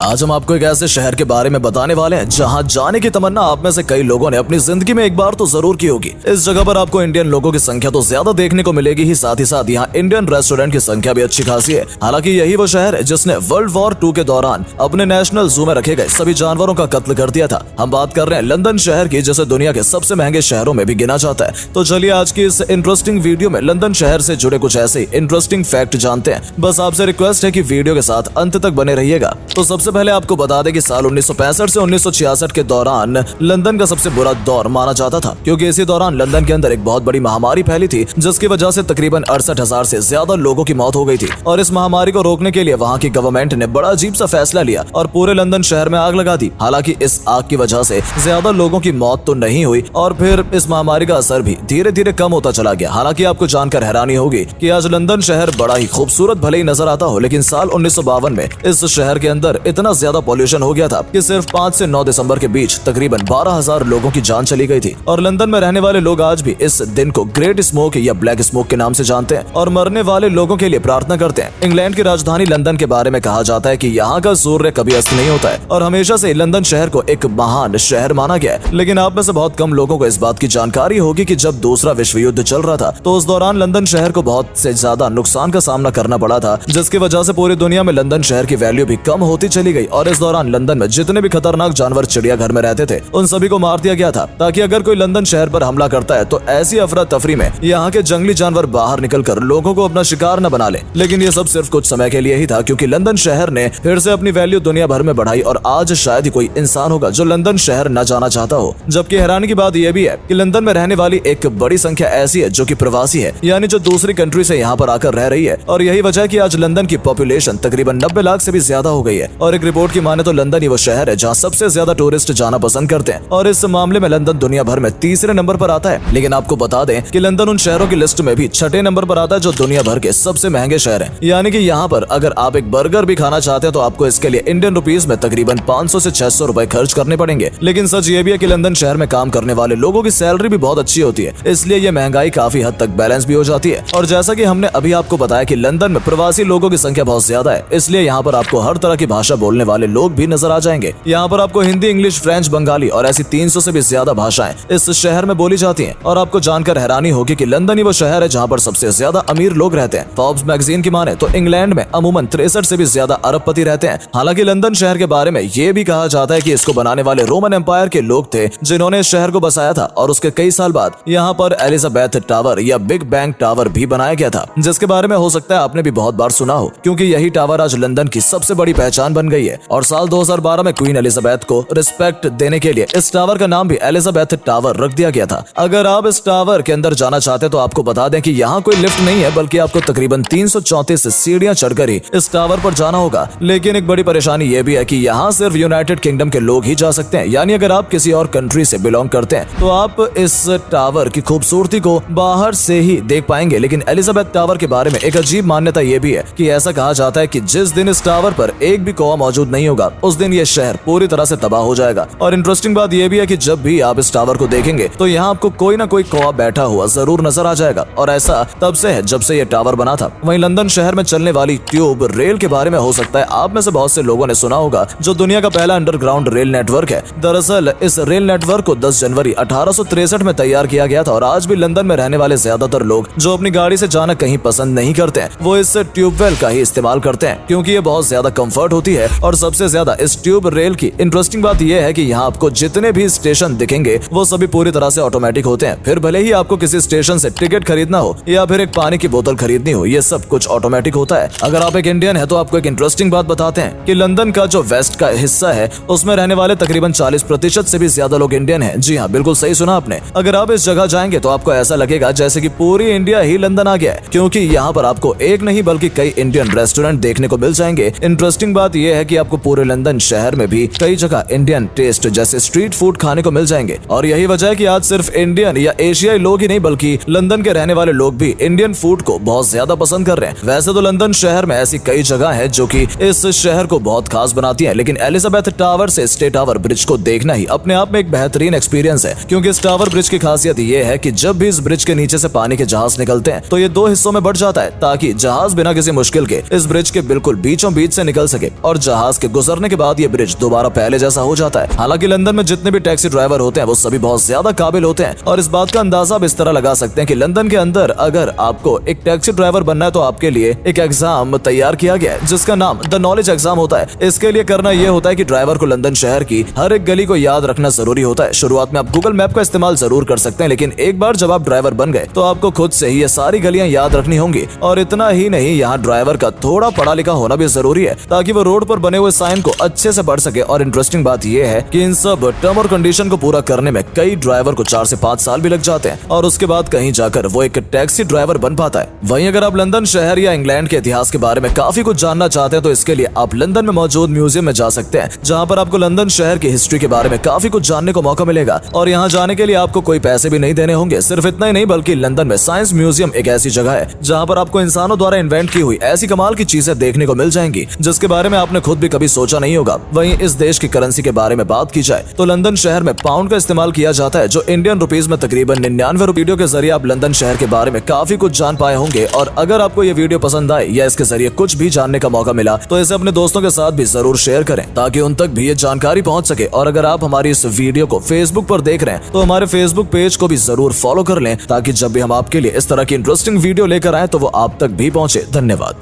आज हम आपको एक ऐसे शहर के बारे में बताने वाले हैं जहां जाने की तमन्ना आप में से कई लोगों ने अपनी जिंदगी में एक बार तो जरूर की होगी। इस जगह पर आपको इंडियन लोगों की संख्या तो ज्यादा देखने को मिलेगी ही साथ यहाँ इंडियन रेस्टोरेंट की संख्या भी अच्छी खासी है। हालांकि यही वो शहर है जिसने वर्ल्ड वॉर 2 के दौरान अपने नेशनल जू में रखे गए सभी जानवरों का कत्ल कर दिया था। हम बात कर रहे हैं लंदन शहर की, जिसे दुनिया के सबसे महंगे शहरों में भी गिना जाता है। तो चलिए आज की इस इंटरेस्टिंग वीडियो में लंदन शहर से जुड़े कुछ ऐसे इंटरेस्टिंग फैक्ट जानते हैं। बस आपसे रिक्वेस्ट है कि वीडियो के साथ अंत तक बने रहिएगा। तो सबसे पहले आपको बता कि साल 1965 से 1966 के दौरान लंदन का सबसे बुरा दौर माना जाता था, क्योंकि इसी दौरान लंदन के अंदर एक बहुत बड़ी महामारी फैली थी, जिसकी वजह से तकरीबन 68,000 से ज्यादा लोगों की मौत हो गई थी। और इस महामारी को रोकने के लिए वहां की गवर्नमेंट ने बड़ा अजीब सा फैसला लिया और पूरे लंदन शहर में आग लगा दी। हालांकि इस आग की वजह से ज्यादा लोगों की मौत तो नहीं हुई और फिर इस महामारी का असर भी धीरे धीरे कम होता चला गया। हालांकि आपको जानकर हैरानी होगी कि आज लंदन शहर बड़ा ही खूबसूरत भले ही नजर आता हो, लेकिन साल 1952 में इस शहर के अंदर इतना ज्यादा पॉल्यूशन हो गया था कि सिर्फ 5 से 9 दिसंबर के बीच तकरीबन 12,000 लोगों की जान चली गई थी। और लंदन में रहने वाले लोग आज भी इस दिन को ग्रेट स्मोक या ब्लैक स्मोक के नाम से जानते हैं और मरने वाले लोगों के लिए प्रार्थना करते हैं। इंग्लैंड की राजधानी लंदन के बारे में कहा जाता है कि यहाँ का सूर्य कभी अस्त नहीं होता है और हमेशा से लंदन शहर को एक महान शहर माना गया है। लेकिन आप में से बहुत कम लोगों को इस बात की जानकारी होगी कि जब दूसरा विश्व युद्ध चल रहा था तो उस दौरान लंदन शहर को बहुत से ज्यादा नुकसान का सामना करना पड़ा था, जिसकी वजह से पूरी दुनिया में लंदन शहर की वैल्यू भी कम होती चली गई। और इस दौरान लंदन में जितने भी खतरनाक जानवर चिड़ियाघर में रहते थे उन सभी को मार दिया गया था, ताकि अगर कोई लंदन शहर पर हमला करता है तो ऐसी अफरा तफरी में यहाँ के जंगली जानवर बाहर निकलकर लोगों को अपना शिकार न बना ले। लेकिन ये सब सिर्फ कुछ समय के लिए ही था, क्योंकि लंदन शहर ने फिर से अपनी वैल्यू दुनिया भर में बढ़ाई और आज शायद ही कोई इंसान होगा जो लंदन शहर न जाना चाहता हो। जबकि हैरानी की बात यह भी है कि लंदन में रहने वाली एक बड़ी संख्या ऐसी है जो कि प्रवासी है, यानी जो दूसरी कंट्री से यहाँ पर आकर रह रही है। और यही वजह है कि आज लंदन की पॉपुलेशन तकरीबन 90 लाख से भी ज्यादा हो गई है। और एक रिपोर्ट की माने तो लंदन ही वो शहर है जहाँ सबसे ज्यादा टूरिस्ट जाना पसंद करते हैं और इस मामले में लंदन दुनिया भर में तीसरे नंबर पर आता है। लेकिन आपको बता दें कि लंदन उन शहरों की लिस्ट में भी छठे नंबर पर आता है जो दुनिया भर के सबसे महंगे शहर हैं। यानी कि यहाँ पर अगर आप एक बर्गर भी खाना चाहते हैं तो आपको इसके लिए इंडियन रुपीस में तकरीबन 500 से 600 रुपए खर्च करने पड़ेंगे। लेकिन सच ये भी है कि लंदन शहर में काम करने वाले लोगों की सैलरी भी बहुत अच्छी होती है, इसलिए ये महंगाई काफी हद तक बैलेंस भी हो जाती है। और जैसा कि हमने अभी आपको बताया कि लंदन में प्रवासी लोगों की संख्या बहुत ज्यादा है, इसलिए यहाँ पर आपको हर तरह की भाषा बोलने वाले लोग भी नजर आ जाएंगे। यहाँ पर आपको हिंदी, इंग्लिश, फ्रेंच, बंगाली और ऐसी 300 से भी ज्यादा भाषाएं इस शहर में बोली जाती हैं। और आपको जानकर हैरानी होगी कि लंदन ही वो शहर है जहां पर सबसे ज्यादा अमीर लोग रहते हैं। फॉर्ब्स मैगजीन की माने तो इंग्लैंड में अमूमन 63 से भी ज्यादा अरबपति रहते हैं। हालांकि लंदन शहर के बारे में ये भी कहा जाता है कि इसको बनाने वाले रोमन एम्पायर के लोग थे जिन्होंने इस शहर को बसाया था और उसके कई साल बाद यहाँ पर एलिजाबेथ टावर या बिग बैंग टावर भी बनाया गया था, जिसके बारे में हो सकता है आपने भी बहुत बार सुना हो, क्योंकि यही टावर आज लंदन की सबसे बड़ी पहचान बन गई है। और साल 2012 में क्वीन एलिजाबेथ को रिस्पेक्ट देने के लिए इस टावर का नाम भी एलिजाबेथ टावर रख दिया गया था। अगर आप इस टावर के अंदर जाना चाहते हैं तो आपको बता दें कि यहाँ कोई लिफ्ट नहीं है, बल्कि आपको तकरीबन 334 सीढ़ियां चढ़कर ही इस टावर पर जाना होगा। लेकिन एक बड़ी परेशानी ये भी है कि यहाँ सिर्फ यूनाइटेड किंगडम के लोग ही जा सकते हैं, यानी अगर आप किसी और कंट्री से बिलोंग करते हैं तो आप इस टावर की खूबसूरती को बाहर से ही देख पाएंगे। लेकिन एलिजाबेथ टावर के बारे में एक अजीब मान्यता ये भी है कि ऐसा कहा जाता है कि जिस दिन इस टावर पर एक भी कौवा मौजूद नहीं होगा उस दिन ये शहर पूरी तरह से तबाह हो जाएगा। और इंटरेस्टिंग बात यह भी है कि जब भी आप इस टावर को देखेंगे तो यहाँ आपको कोई ना कोई कौवा बैठा हुआ जरूर नजर आ जाएगा। और ऐसा तब से है जब से ये टावर बना था। वहीं लंदन शहर में चलने वाली ट्यूब रेल के बारे में हो सकता है आप में से बहुत से लोगों ने सुना होगा, जो दुनिया का पहला अंडरग्राउंड रेल नेटवर्क है। दरअसल इस रेल नेटवर्क को 10 जनवरी 1863 में तैयार किया गया था और आज भी लंदन में रहने वाले ज्यादातर लोग जो अपनी गाड़ी से जाना कहीं पसंद नहीं करते हैं वो इस ट्यूबवेल का ही इस्तेमाल करते हैं, क्योंकि ये बहुत ज्यादा कंफर्ट होती है। और सबसे ज्यादा इस ट्यूब रेल की इंटरेस्टिंग बात यह है कि यहाँ आपको जितने भी स्टेशन दिखेंगे वो सभी पूरी तरह से ऑटोमेटिक होते हैं। फिर भले ही आपको किसी स्टेशन से टिकट खरीदना हो या फिर एक पानी की बोतल खरीदनी हो, ये सब कुछ ऑटोमेटिक होता है। अगर आप एक इंडियन है तो आपको एक इंटरेस्टिंग बात बताते हैं कि लंदन का जो वेस्ट का हिस्सा है उसमें रहने वाले तकरीबन 40% से भी ज्यादा लोग इंडियन हैं। जी हाँ, बिल्कुल सही सुना आपने। अगर आप इस जगह जाएंगे तो आपको ऐसा लगेगा जैसे कि पूरी इंडिया ही लंदन आ गया है, क्योंकि यहाँ पर आपको एक नहीं बल्कि कई इंडियन रेस्टोरेंट देखने को मिल जाएंगे। इंटरेस्टिंग बात यह है कि आपको पूरे लंदन शहर में भी कई जगह इंडियन टेस्ट जैसे स्ट्रीट फूड खाने को मिल जाएंगे। और यही वजह है कि आज सिर्फ इंडियन या एशियाई लोग ही नहीं बल्कि लंदन के रहने वाले लोग भी इंडियन फूड को बहुत ज्यादा पसंद कर रहे हैं। वैसे तो लंदन शहर में ऐसी कई जगह है जो कि इस शहर को बहुत खास बनाती है, लेकिन एलिजाबेथ टावर से स्टेट टावर ब्रिज को देखना ही अपने आप में एक बेहतरीन एक्सपीरियंस है। क्योंकि इस टावर ब्रिज की खासियत ये है कि जब भी इस ब्रिज के नीचे से पानी के जहाज निकलते हैं तो ये 2 हिस्सों में बढ़ जाता है, ताकि जहाज बिना किसी मुश्किल के इस ब्रिज के बिल्कुल बीचों बीच से निकल सके। और जहाज के गुजरने के बाद ये ब्रिज दोबारा पहले जैसा हो जाता है। हालांकि लंदन में जितने भी टैक्सी ड्राइवर होते हैं वो सभी बहुत ज्यादा काबिल होते हैं और इस बात का अंदाजा आप इस तरह लगा सकते हैं कि लंदन के अंदर अगर आपको एक टैक्सी ड्राइवर बनना है तो आपके लिए एक एग्जाम तैयार किया गया है जिसका नाम द नॉलेज एग्जाम होता है। इसके लिए करना यह होता है कि ड्राइवर को लंदन शहर की हर एक गली को याद रखना जरूरी होता है। शुरुआत में आप गूगल मैप का इस्तेमाल जरूर कर सकते हैं, लेकिन एक बार जब आप ड्राइवर बन गए तो आपको खुद से ही ये सारी गलियां याद रखनी होंगी। और इतना ही नहीं, यहाँ ड्राइवर का थोड़ा पढ़ा लिखा होना भी जरूरी है ताकि वो रोड पर बने हुए साइन को अच्छे से पढ़ सके। और इंटरेस्टिंग बात यह है कि इन सब टर्म और कंडीशन को पूरा करने में कई ड्राइवर को 4 से 5 साल भी लग जाते हैं और उसके बाद कहीं जाकर वो एक टैक्सी ड्राइवर बन पाता है। वहीं अगर आप लंदन शहर या इंग्लैंड के इतिहास के बारे में काफी कुछ जानना चाहते हैं तो इसके लिए आप लंदन में मौजूद म्यूजियम में जा सकते हैं, जहां पर आपको लंदन शहर की हिस्ट्री के बारे में काफी कुछ जानने को मौका मिलेगा। और यहाँ जाने के लिए आपको कोई पैसे भी नहीं देने होंगे। सिर्फ इतना ही नहीं बल्कि लंदन में साइंस म्यूजियम एक ऐसी जगह है जहाँ पर आपको इंसानों द्वारा इन्वेंट की हुई ऐसी कमाल की चीजें देखने को मिल जाएंगी जिसके बारे में आपने खुद भी कभी सोचा नहीं होगा। वहीं इस देश की करेंसी के बारे में बात की जाए तो लंदन शहर में पाउंड का इस्तेमाल किया जाता है, जो इंडियन रुपीज में तकरीबन 99 रुपये के जरिए आप लंदन शहर के बारे में काफी कुछ जान पाए होंगे। और अगर आपको ये वीडियो पसंद आए या इसके जरिए कुछ भी जानने का मौका मिला तो इसे अपने दोस्तों के साथ भी जरूर शेयर करें ताकि उन तक भी ये जानकारी पहुंच सके। और अगर आप हमारी इस वीडियो को फेसबुक पर देख रहे हैं तो हमारे फेसबुक पेज को भी जरूर फॉलो कर लें ताकि जब भी हम आपके लिए इस तरह की इंटरेस्टिंग वीडियो लेकर आए तो वो आप तक भी पहुंचे। धन्यवाद।